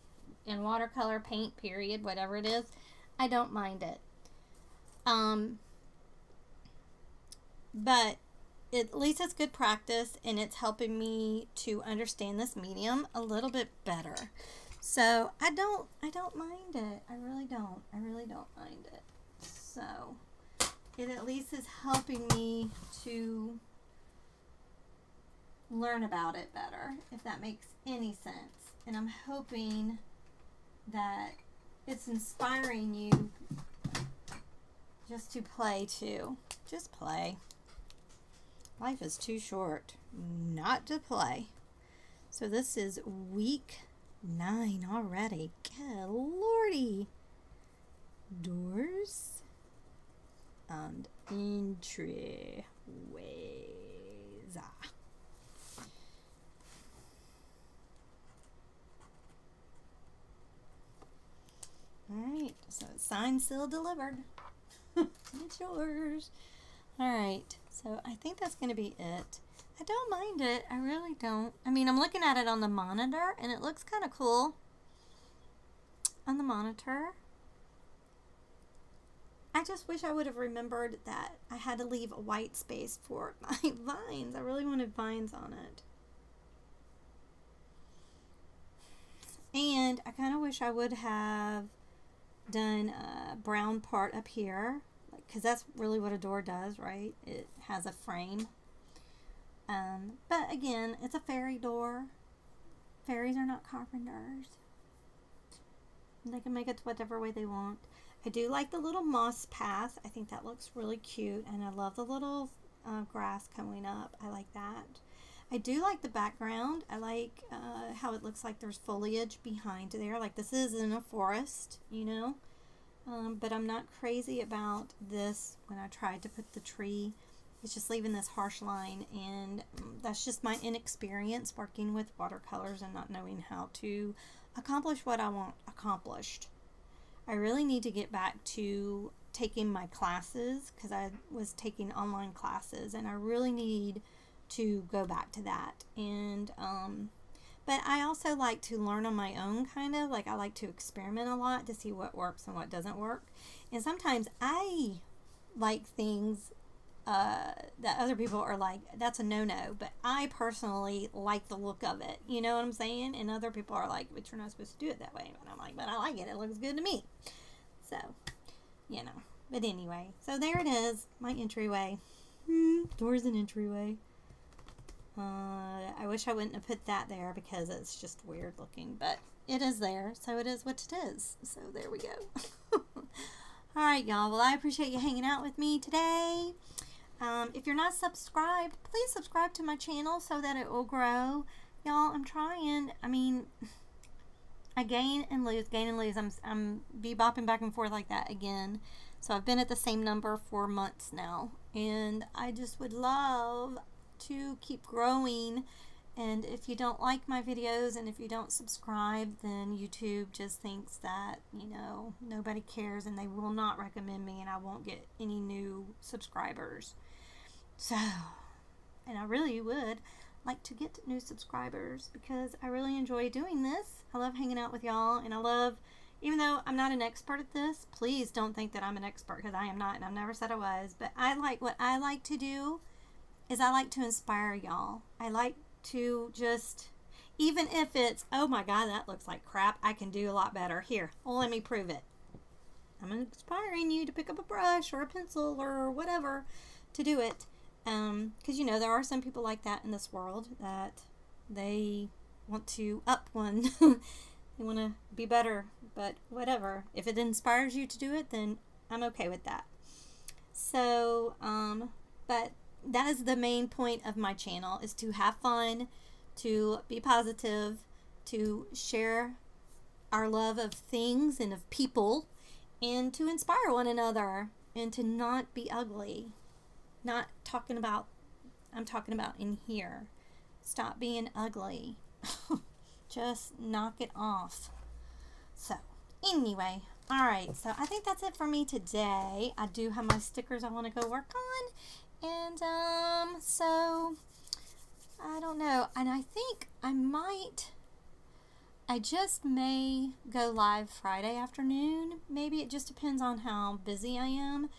in watercolor, paint, period, whatever it is, I don't mind it. But at least it's good practice, and it's helping me to understand this medium a little bit better. So I don't mind it. I really don't mind it. So it at least is helping me to learn about it better, if that makes any sense. And I'm hoping that it's inspiring you just to play too. Just play. Life is too short not to play. So this is week 9 already. Good lordy. Doors and entryways. Alright, so it's signed, sealed, delivered. It's yours. Alright, so I think that's going to be it. I don't mind it. I really don't. I mean, I'm looking at it on the monitor, and it looks kind of cool on the monitor. I just wish I would have remembered that I had to leave a white space for my vines. I really wanted vines on it. And I kind of wish I would have done a brown part up here, because that's really what a door does, right? It has a frame. But again, it's a fairy door. Fairies are not carpenters. They can make it whatever way they want. I do like the little moss path. I think that looks really cute. And I love the little grass coming up. I like that. I do like the background. I like how it looks like there's foliage behind there. Like this is in a forest, you know. But I'm not crazy about this when I tried to put the tree. It's just leaving this harsh line, and that's just my inexperience working with watercolors and not knowing how to accomplish what I want accomplished. I really need to get back to taking my classes, because I was taking online classes, and I really need to go back to that. And but I also like to learn on my own, kind of like I like to experiment a lot to see what works and what doesn't work. And sometimes I like things that other people are like, that's a no-no, but I personally like the look of it, you know what I'm saying? And other people are like, but you're not supposed to do it that way. And I'm like, but I like it, it looks good to me. So, you know, but anyway, so there it is, my entryway. Doors and entryway. I wish I wouldn't have put that there because it's just weird looking, but it is there, so it is what it is. So there we go. Alright, y'all, well, I appreciate you hanging out with me today. If you're not subscribed, please subscribe to my channel so that it will grow. Y'all, I'm trying. I mean, I gain and lose, gain and lose. I'm bebopping back and forth like that again. So I've been at the same number for months now. And I just would love to keep growing. And if you don't like my videos and if you don't subscribe, then YouTube just thinks that, you know, nobody cares and they will not recommend me and I won't get any new subscribers. So, and I really would like to get new subscribers because I really enjoy doing this. I love hanging out with y'all, and I love, even though I'm not an expert at this, please don't think that I'm an expert, because I am not, and I've never said I was, but what I like to do is I like to inspire y'all. I like to just, even if it's, oh my God, that looks like crap, I can do a lot better. Here, well, let me prove it. I'm inspiring you to pick up a brush or a pencil or whatever to do it. Because, you know, there are some people like that in this world that they want to up one. They want to be better, but whatever. If it inspires you to do it, then I'm okay with that. So, but that is the main point of my channel, is to have fun, to be positive, to share our love of things and of people, and to inspire one another, and to not be ugly. Not talking about, I'm talking about in here. Stop being ugly. Just knock it off. So, anyway, alright, so I think that's it for me today. I do have my stickers I want to go work on. And, so, I don't know. And I think I just may go live Friday afternoon. Maybe it just depends on how busy I am.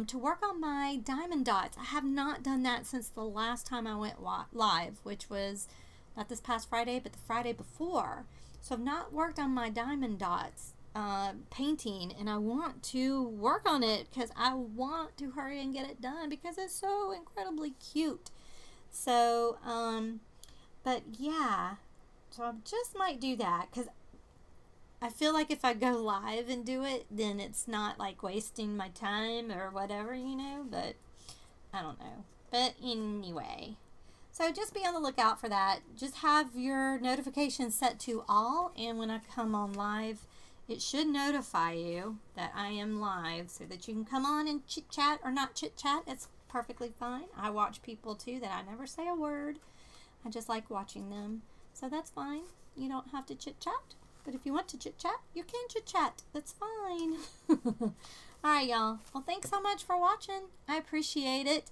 To work on my diamond dots. I have not done that since the last time I went live, which was not this past Friday, but the Friday before. So I've not worked on my diamond dots painting, and I want to work on it because I want to hurry and get it done because it's so incredibly cute. So, but yeah, so I just might do that because I feel like if I go live and do it, then it's not like wasting my time or whatever, you know, but I don't know. But anyway, so just be on the lookout for that. Just have your notifications set to all, and when I come on live, it should notify you that I am live so that you can come on and chit chat or not chit chat. It's perfectly fine. I watch people too that I never say a word. I just like watching them. So that's fine. You don't have to chit chat. But if you want to chit chat, you can chit chat. That's fine. Alright, y'all. Well, thanks so much for watching. I appreciate it.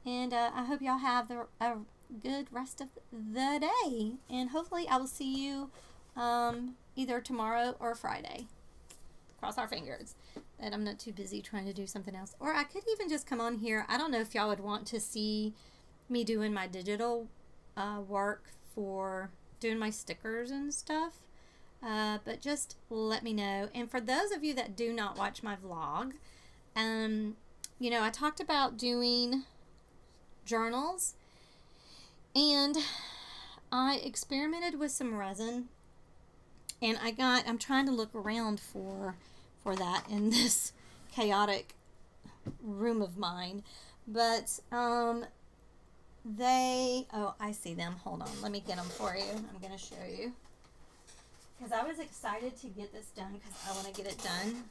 And I hope y'all have a good rest of the day. And hopefully I will see you either tomorrow or Friday. Cross our fingers that I'm not too busy trying to do something else. Or I could even just come on here. I don't know if y'all would want to see me doing my digital work for doing my stickers and stuff. But just let me know. And for those of you that do not watch my vlog, you know, I talked about doing journals. And I experimented with some resin, and I'm trying to look around for that in this chaotic room of mine. But I see them. Hold on, let me get them for you. I'm going to show you. Because I was excited to get this done because I want to get it done.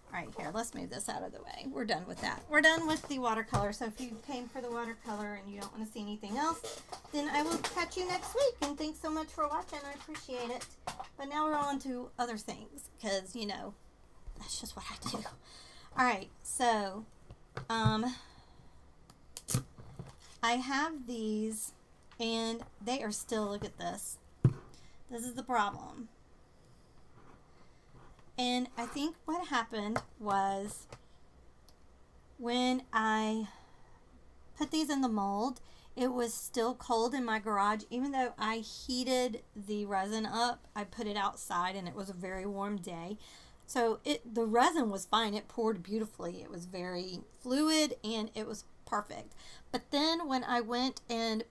All right, here, let's move this out of the way. We're done with that. We're done with the watercolor. So if you came for the watercolor and you don't want to see anything else, then I will catch you next week. And thanks so much for watching. I appreciate it. But now we're on to other things because, you know, that's just what I do. All right, so I have these, and they are still, look at this. This is the problem. And I think what happened was when I put these in the mold, it was still cold in my garage. Even though I heated the resin up, I put it outside and it was a very warm day. So the resin was fine. It poured beautifully. It was very fluid and it was perfect. But then when I went and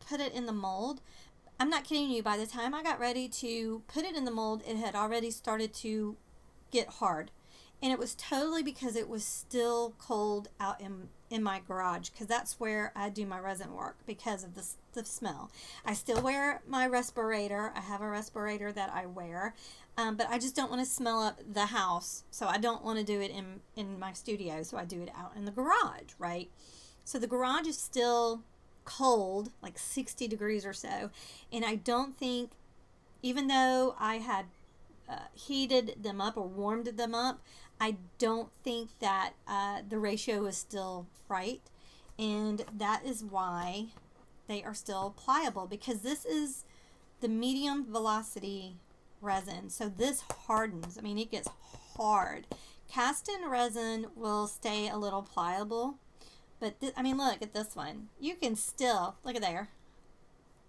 put it in the mold, I'm not kidding you, by the time I got ready to put it in the mold, it had already started to get hard. And it was totally because it was still cold out in my garage, because that's where I do my resin work because of the smell. I still wear my respirator. I have a respirator that I wear, but I just don't want to smell up the house. So I don't want to do it in my studio. So I do it out in the garage, right? So the garage is still cold, like 60 degrees or so, and I don't think, even though I had heated them up or warmed them up, I don't think that the ratio is still right, and that is why they are still pliable, because this is the medium velocity resin, so this hardens. I mean, it gets hard. Cast in resin will stay a little pliable. But, I mean, look at this one. You can still, look at there.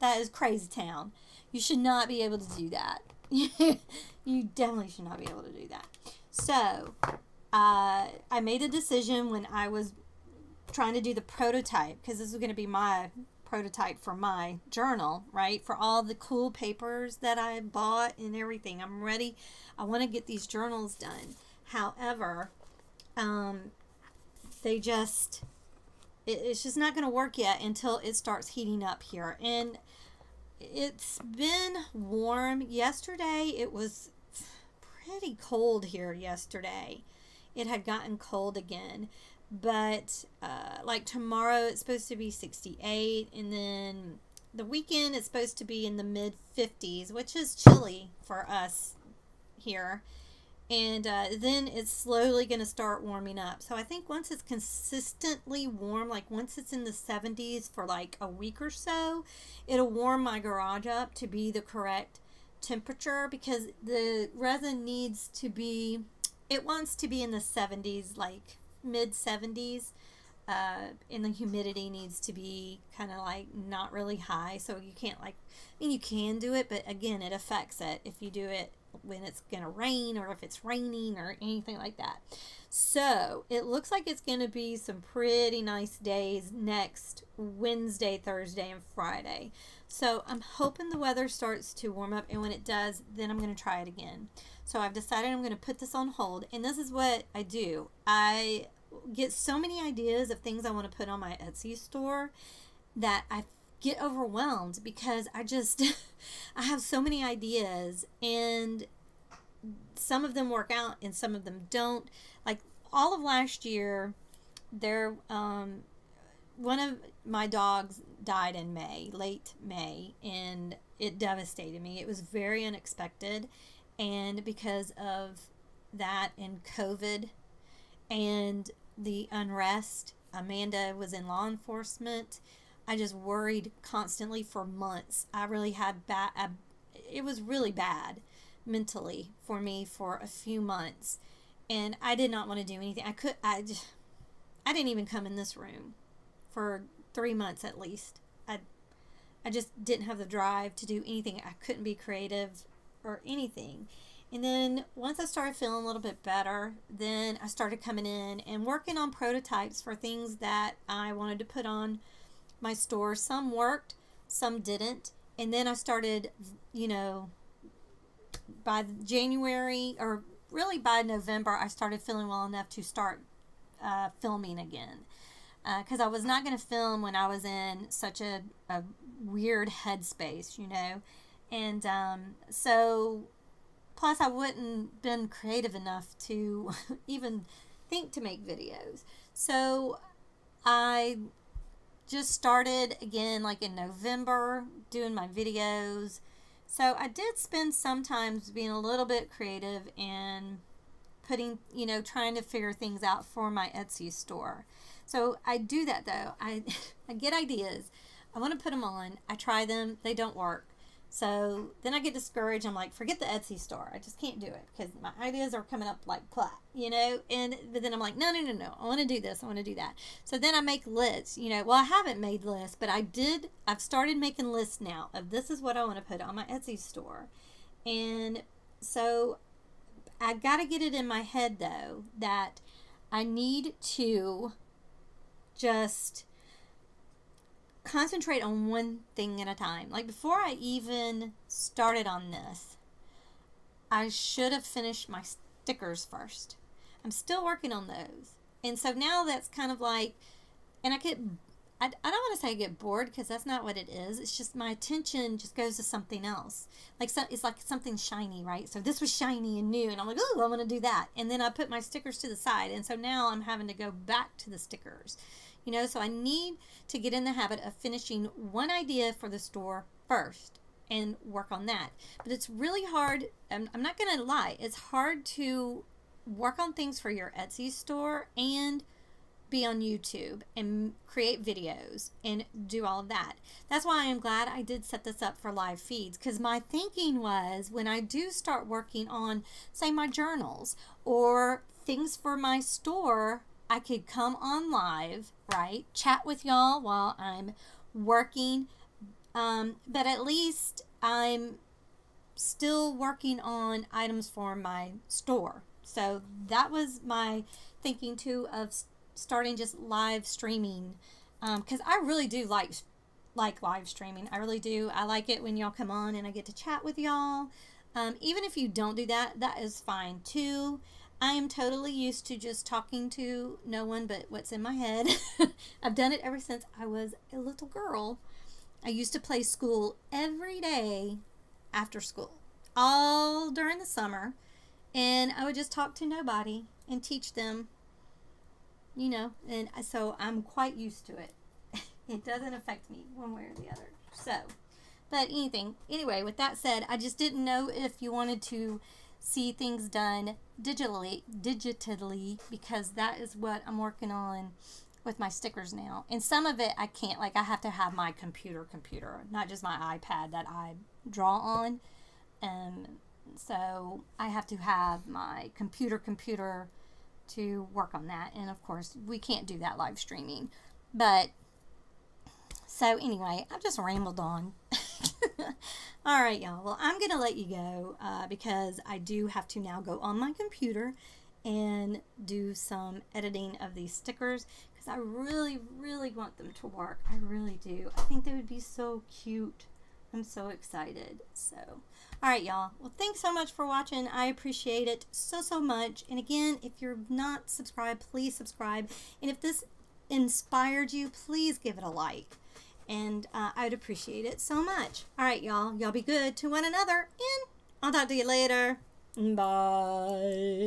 That is crazy town. You should not be able to do that. You definitely should not be able to do that. So, I made a decision when I was trying to do the prototype, because this is going to be my prototype for my journal, right? For all the cool papers that I bought and everything. I'm ready. I want to get these journals done. However, it's just not going to work yet until it starts heating up here. And it's been warm. Yesterday, it was pretty cold here yesterday. It had gotten cold again. But like tomorrow, it's supposed to be 68. And then the weekend, it's supposed to be in the mid 50s, which is chilly for us here. And then it's slowly going to start warming up. So I think once it's consistently warm, like once it's in the 70s for like a week or so, it'll warm my garage up to be the correct temperature, because the resin needs to be, it wants to be in the 70s, like mid 70s. And the humidity needs to be kind of like not really high. So you can't like, I mean, you can do it, but again, it affects it if you do it when it's going to rain or if it's raining or anything like that. So it looks like it's going to be some pretty nice days next Wednesday, Thursday, and Friday. So I'm hoping the weather starts to warm up, and when it does, then I'm going to try it again. So I've decided I'm going to put this on hold, and this is what I do. I get so many ideas of things I want to put on my Etsy store that I get overwhelmed, because I have so many ideas, and some of them work out and some of them don't. Like all of last year, one of my dogs died in May, late May, and it devastated me. It was very unexpected, and because of that and COVID and the unrest, Amanda was in law enforcement. I just worried constantly for months. I really had it was really bad mentally for me for a few months, and I did not want to do anything. I didn't even come in this room for 3 months at least. I just didn't have the drive to do anything. I couldn't be creative or anything. And then once I started feeling a little bit better, then I started coming in and working on prototypes for things that I wanted to put on my store. Some worked, some didn't. And then I started, you know, by January, or really by November, I started feeling well enough to start filming again. Because I was not going to film when I was in such a weird headspace, you know. And so, plus I wouldn't been creative enough to even think to make videos. So I just started again like in November doing my videos. So I did spend some times being a little bit creative and putting, you know, trying to figure things out for my Etsy store. So I do that though. I get ideas. I want to put them on. I try them. They don't work. So then I get discouraged. I'm like, forget the Etsy store. I just can't do it because my ideas are coming up like plat, you know. But then I'm like, no. I want to do this. I want to do that. So then I make lists. You know, well, I haven't made lists, but I've started making lists now of this is what I want to put on my Etsy store. And so I got to get it in my head though that I need to just concentrate on one thing at a time. Like before I even started on this, I should have finished my stickers first. I'm still working on those. And so now that's kind of like, and I don't want to say I get bored because that's not what it is. It's just my attention just goes to something else. Like it's like something shiny, right? So this was shiny and new and I'm like, oh, I want to do that. And then I put my stickers to the side. And so now I'm having to go back to the stickers. You know, so I need to get in the habit of finishing one idea for the store first and work on that. But it's really hard. I'm not going to lie. It's hard to work on things for your Etsy store and be on YouTube and create videos and do all of that. That's why I'm glad I did set this up for live feeds, because my thinking was when I do start working on, say, my journals or things for my store, I could come on live, right? Chat with y'all while I'm working. But at least I'm still working on items for my store. So that was my thinking too of starting just live streaming. Because I really do like live streaming. I really do. I like it when y'all come on and I get to chat with y'all. Even if you don't do that, that is fine too. I am totally used to just talking to no one but what's in my head. I've done it ever since I was a little girl. I used to play school every day after school, all during the summer, and I would just talk to nobody and teach them, you know, and so I'm quite used to it. It doesn't affect me one way or the other. So, but anyway, with that said, I just didn't know if you wanted to see things done digitally, because that is what I'm working on with my stickers now. And some of it I can't, like I have to have my computer, not just my iPad that I draw on. So I have to have my computer to work on that. And of course we can't do that live streaming. But so anyway, I've just rambled on. All right, y'all. Well, I'm going to let you go because I do have to now go on my computer and do some editing of these stickers because I really, really want them to work. I really do. I think they would be so cute. I'm so excited. So, all right, y'all. Well, thanks so much for watching. I appreciate it so much. And again, if you're not subscribed, please subscribe. And if this inspired you, please give it a like. And I'd appreciate it so much. All right, y'all. Y'all be good to one another. And I'll talk to you later. Bye.